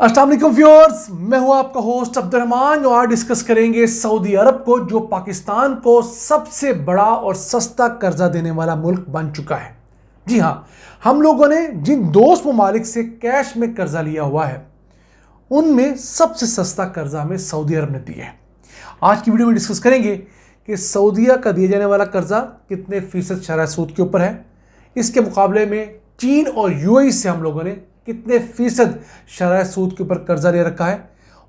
अस्सलाम वालेकुम व्यूअर्स, मैं हूं आपका होस्ट अब्दुर्रहमान और आज डिस्कस करेंगे सऊदी अरब को, जो पाकिस्तान को सबसे बड़ा और सस्ता कर्जा देने वाला मुल्क बन चुका है। जी हां, हम लोगों ने जिन दोस्त ममालिक से कैश में कर्जा लिया हुआ है उनमें सबसे सस्ता कर्जा हमें सऊदी अरब ने दिया है। आज की वीडियो में डिस्कस करेंगे कि सऊदीया का दिया जाने वाला कर्जा कितने फीसद शरह सूद के ऊपर है, इसके मुकाबले में चीन और यूएई से हम लोगों ने कितने फीसद शरह सूद के ऊपर कर्जा ले रखा है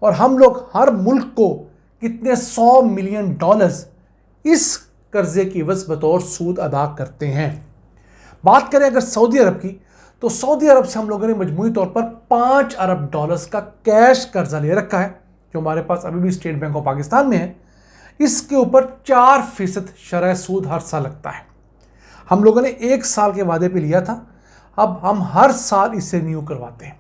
और हम लोग हर मुल्क को कितने 100 मिलियन डॉलर्स इस कर्जे की एवज बतौर सूद अदा करते हैं। बात करें अगर सऊदी अरब की, तो सऊदी अरब से हम लोगों ने मजमूई तौर पर 5 अरब डॉलर्स का कैश कर्जा ले रखा है, जो हमारे पास अभी भी स्टेट बैंक ऑफ पाकिस्तान में है। इसके ऊपर 4% शरह सूद हर साल लगता है। हम लोगों ने 1 साल के वादे पे लिया था, अब हम हर साल इसे रिन्यू करवाते हैं।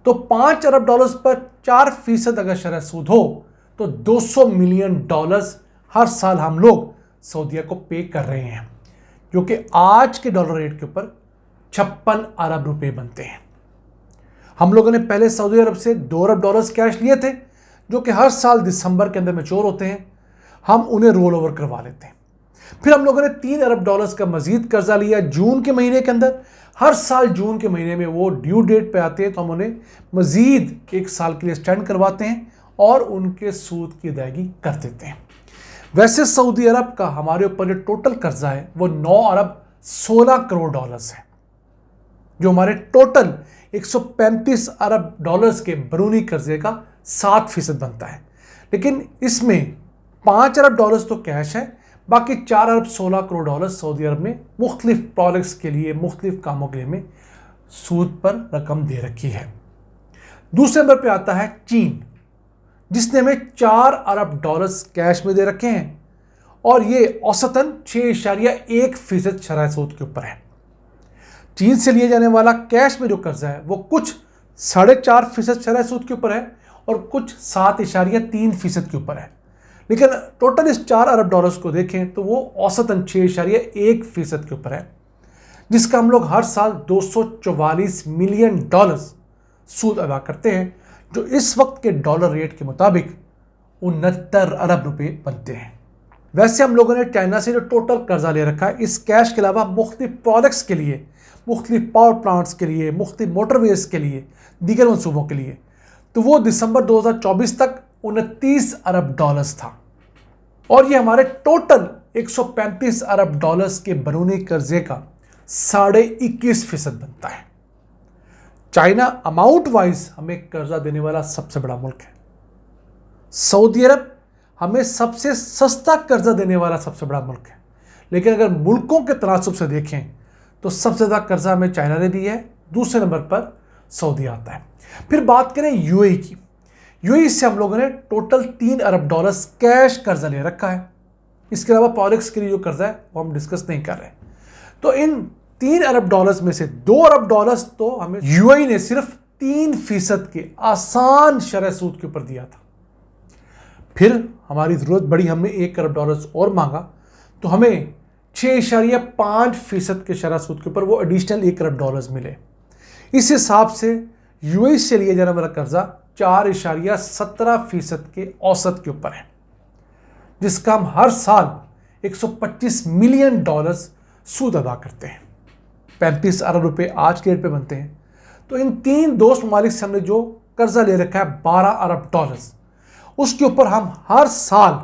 तो 5 अरब डॉलर्स पर 4% अगर शरह सूद हो तो 200 मिलियन डॉलर्स हर साल हम लोग सऊदीया को पे कर रहे हैं, जो कि आज के डॉलर रेट के ऊपर 56 अरब रुपए बनते हैं। हम लोगों ने पहले सऊदी अरब से 2 अरब डॉलर्स कैश लिए थे, जो कि हर साल दिसंबर के अंदर मैच्योर होते हैं। हम उन्हें रोल ओवर करवा लेते हैं। फिर हम लोगों ने 3 अरब डॉलर्स का मजीद कर्जा लिया जून के महीने के अंदर। हर साल जून के महीने में वो ड्यू डेट पे आते हैं, तो हम उन्हें मजीद 1 साल के लिए स्टैंड करवाते हैं और उनके सूद की अदायगी कर देते हैं। वैसे सऊदी अरब का हमारे ऊपर जो टोटल कर्जा है वो 9 अरब 16 करोड़ डॉलर्स है, जो हमारे टोटल 135 अरब डॉलर्स के बरूनी कर्जे का 7% बनता है। लेकिन इसमें 5 अरब डॉलर्स तो कैश है, बाकी 4 अरब 16 करोड़ डॉलर सऊदी अरब में मुख्तलिफ प्रोडक्ट्स के लिए, मुख्तलिफ कामों के लिए में सूद पर रकम दे रखी है। दूसरे नंबर पे आता है चीन, जिसने हमें 4 अरब डॉलर्स कैश में दे रखे हैं और ये औसतन 6.1% शरह सूद के ऊपर है। चीन से लिए जाने वाला कैश में जो कर्जा है वो कुछ 4.5% शरह सूद के ऊपर है और कुछ 7.3% के ऊपर है। लेकिन टोटल इस 4 अरब डॉलर्स को देखें तो वो औसतन 6.1% के ऊपर है, जिसका हम लोग हर साल 244 मिलियन डॉलर्स सूद अदा करते हैं, जो इस वक्त के डॉलर रेट के मुताबिक 69 अरब रुपए बनते हैं। वैसे हम लोगों ने चाइना से जो टोटल कर्जा ले रखा है, इस कैश के अलावा मुख्तलिफ प्रोडक्ट्स के लिए, मुख्तलिफ पावर प्लांट्स के लिए, मुख्तलिफ मोटरवेज के लिए, दीगर मनसूबों के लिए, तो वो दिसंबर 2024 तक 29 अरब डॉलर्स था और ये हमारे टोटल 135 अरब डॉलर्स के बरूनी कर्जे का 21.5% बनता है। चाइना अमाउंट वाइज हमें कर्जा देने वाला सबसे बड़ा मुल्क है। सऊदी अरब हमें सबसे सस्ता कर्जा देने वाला सबसे बड़ा मुल्क है। लेकिन अगर मुल्कों के तनासुब से देखें तो सबसे ज़्यादा कर्जा हमें चाइना ने दिया है, दूसरे नंबर पर सऊदी आता है। फिर बात करें यूएई की, यूएई से हम लोगों ने टोटल 3 अरब डॉलर्स कैश कर्जा ले रखा है। इसके अलावा प्रोडक्ट्स के लिए जो कर्जा है वो हम डिस्कस नहीं कर रहे। तो इन 3 अरब डॉलर्स में से 2 अरब डॉलर्स तो हमें यूएई ने सिर्फ 3% के आसान शरह सूद के ऊपर दिया था। फिर हमारी ज़रूरत बढ़ी, हमने 1 अरब डॉलर्स और मांगा, तो हमें 6.5% के शरह सूद के ऊपर वो एडिशनल 1 अरब डॉलर्स मिले। इस हिसाब से यूएई से लिया जाने वाला कर्जा 4.17% के औसत के ऊपर है, जिसका हम हर साल 125 मिलियन डॉलर्स सूद अदा करते हैं। 35 अरब रुपए आज के रेट पे बनते हैं। तो इन 3 दोस्त ममालिक से हमने जो कर्जा ले रखा है 12 अरब डॉलर्स, उसके ऊपर हम हर साल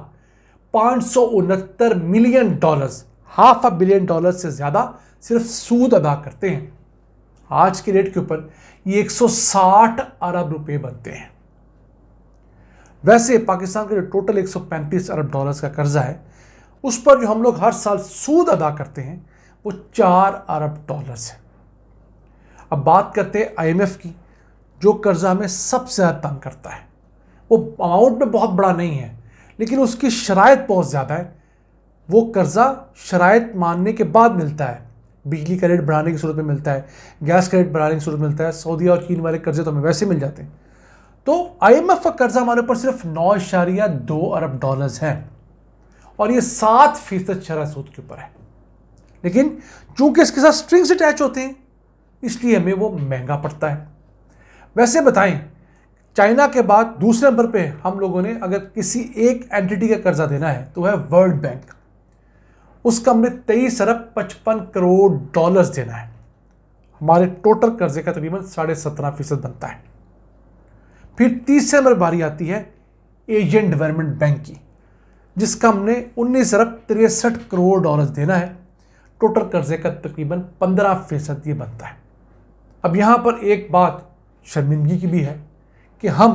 569 मिलियन डॉलर्स, $500 मिलियन से ज़्यादा सिर्फ सूद अदा करते हैं। आज के रेट के ऊपर ये 160 अरब रुपए बनते हैं। वैसे पाकिस्तान का जो टोटल 135 अरब डॉलर्स का कर्जा है, उस पर जो हम लोग हर साल सूद अदा करते हैं वो 4 अरब डॉलर्स है। अब बात करते हैं आईएमएफ की, जो कर्जा हमें सबसे ज़्यादा तंग करता है। वो अमाउंट में बहुत बड़ा नहीं है, लेकिन उसकी शराइत बहुत ज़्यादा है। वो कर्जा शराइत मानने के बाद मिलता है। बिजली का रेट बढ़ाने की सूरत में मिलता है, गैस का रेट बढ़ाने की सूरत में मिलता है। सऊदी और चीन वाले कर्जे तो हमें वैसे मिल जाते हैं। तो आईएमएफ का कर्जा हमारे ऊपर सिर्फ 9.2 अरब डॉलर्स है और ये 7% शरह सूद के ऊपर है। लेकिन चूंकि इसके साथ स्ट्रिंग्स अटैच होते हैं, इसलिए हमें वो महंगा पड़ता है। वैसे बताएं, चाइना के बाद दूसरे नंबर पे हम लोगों ने अगर किसी एक एंटिटी का कर्जा देना है तो है वर्ल्ड बैंक। उसका हमने 23 अरब 55 करोड़ डॉलर्स देना है। हमारे टोटल कर्जे का तकरीबन 17.5% बनता है। फिर तीसरे नंबर बारी आती है एशियन डेवलपमेंट बैंक की, जिसका हमने 19 अरब 63 करोड़ डॉलर्स देना है। टोटल कर्जे का तकरीबन 15% ये बनता है। अब यहाँ पर एक बात शर्मिंदगी की भी है कि हम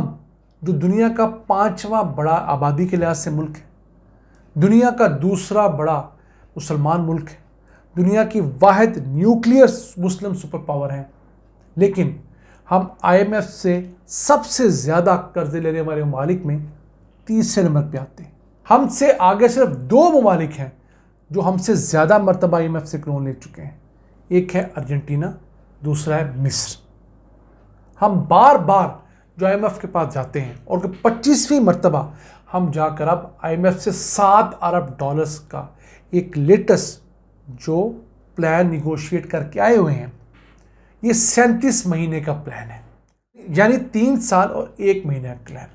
जो दुनिया का 5वां बड़ा आबादी के लिहाज से मुल्क है, दुनिया का दूसरा बड़ा मुसलमान मुल्क है, दुनिया की वाहिद न्यूक्लियर मुस्लिम सुपर पावर है, लेकिन हम IMF से सबसे ज़्यादा कर्जे लेने वाले ममालिक में तीसरे नंबर पे आते हैं। हमसे आगे सिर्फ 2 ममालिक हैं जो हमसे ज़्यादा मरतबा IMF से लोन ले चुके हैं। एक है अर्जेंटीना, दूसरा है मिस्र। हम बार बार जो IMF के पास जाते हैं और 25वीं मरतबा हम जाकर अब IMF से 7 अरब डॉलर्स का एक लेटेस्ट जो प्लान निगोशिएट करके आए हुए हैं। ये 37 महीने का प्लान है, यानी 3 साल और 1 महीने का प्लान।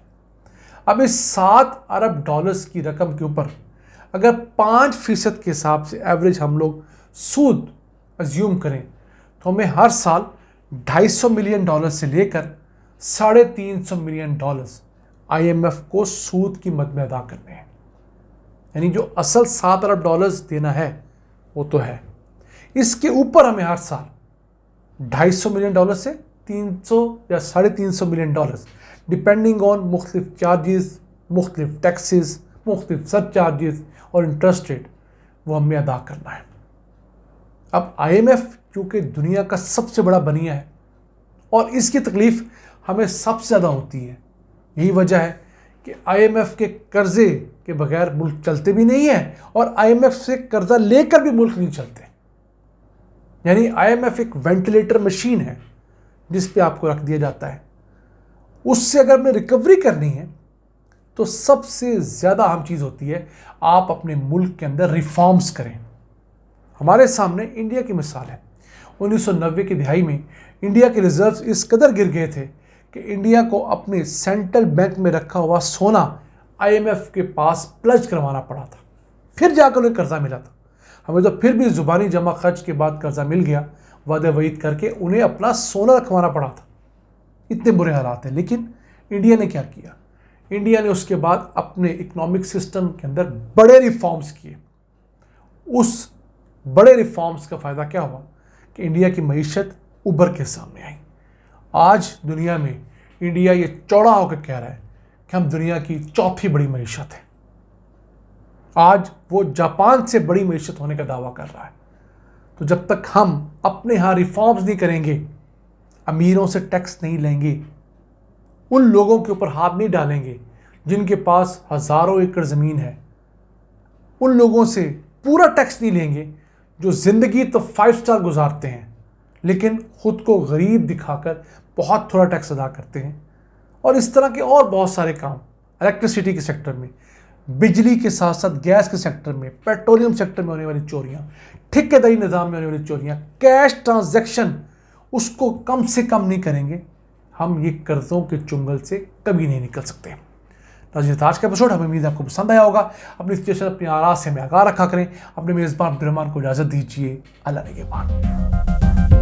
अब इस 7 अरब डॉलर्स की रकम के ऊपर अगर 5% के हिसाब से एवरेज हम लोग सूद अज्यूम करें तो हमें हर साल 250 मिलियन डॉलर से लेकर 350 मिलियन डॉलर्स IMF को सूद की मद में अदा करने हैं। यानी जो असल 7 अरब डॉलर्स देना है वो तो है, इसके ऊपर हमें हर साल 250 मिलियन डॉलर से 300 या 350 मिलियन डॉलर्स डिपेंडिंग ऑन मुख्तलिफ चार्जेस, मुख्तलिफ टैक्सेस, मुख्तलिफ सब चार्जेस और इंटरेस्ट रेट, वो हमें अदा करना है। अब IMF क्योंकि दुनिया का सबसे बड़ा बनिया है और इसकी तकलीफ़ हमें सबसे ज़्यादा होती है, यही वजह है कि IMF के कर्जे के बगैर मुल्क चलते भी नहीं है और IMF से कर्जा लेकर भी मुल्क नहीं चलते। यानी IMF एक वेंटिलेटर मशीन है जिस पे आपको रख दिया जाता है। उससे अगर हमें रिकवरी करनी है तो सबसे ज़्यादा अहम चीज़ होती है आप अपने मुल्क के अंदर रिफॉर्म्स करें। हमारे सामने इंडिया की मिसाल है। 1990 की दिहाई में इंडिया के रिजर्व्स इस कदर गिर गए थे कि इंडिया को अपने सेंट्रल बैंक में रखा हुआ सोना IMF के पास प्लज करवाना पड़ा था, फिर जाकर उन्हें कर्जा मिला था। हमें तो फिर भी ज़ुबानी जमा खर्च के बाद कर्जा मिल गया, वादे वईद करके उन्हें अपना सोना रखवाना पड़ा था। इतने बुरे हालात हैं। लेकिन इंडिया ने क्या किया? इंडिया ने उसके बाद अपने इकोनॉमिक सिस्टम के अंदर बड़े रिफॉर्म्स किए। उस बड़े रिफॉर्म्स का फ़ायदा क्या हुआ कि इंडिया की मईशत उभर के सामने आई। आज दुनिया में इंडिया ये चौड़ा होकर कह रहा है कि हम दुनिया की चौथी बड़ी मईशत है। आज वो जापान से बड़ी मईशत होने का दावा कर रहा है। तो जब तक हम अपने यहाँ रिफॉर्म्स नहीं करेंगे, अमीरों से टैक्स नहीं लेंगे, उन लोगों के ऊपर हाथ नहीं डालेंगे जिनके पास हज़ारों एकड़ ज़मीन है, उन लोगों से पूरा टैक्स नहीं लेंगे जो ज़िंदगी तो 5 स्टार गुजारते हैं लेकिन ख़ुद को गरीब दिखाकर बहुत थोड़ा टैक्स अदा करते हैं, और इस तरह के और बहुत सारे काम इलेक्ट्रिसिटी के सेक्टर में, बिजली के साथ साथ गैस के सेक्टर में, पेट्रोलियम सेक्टर में होने वाली चोरियाँ, ठेकेदारी निज़ाम में होने वाली चोरियाँ, कैश ट्रांजैक्शन, उसको कम से कम नहीं करेंगे, हम ये कर्ज़ों के चुंगल से कभी नहीं निकल सकते। नाज़रीन, आज का एपिसोड हमें उम्मीद आपको पसंद आया होगा। अपनी सिचुएशन अपनी आराम से हमें आगाह रखा करें। अपने मेज़बान अब्दुर्रहमान को इजाज़त दीजिए। अल्लाह निगहबान।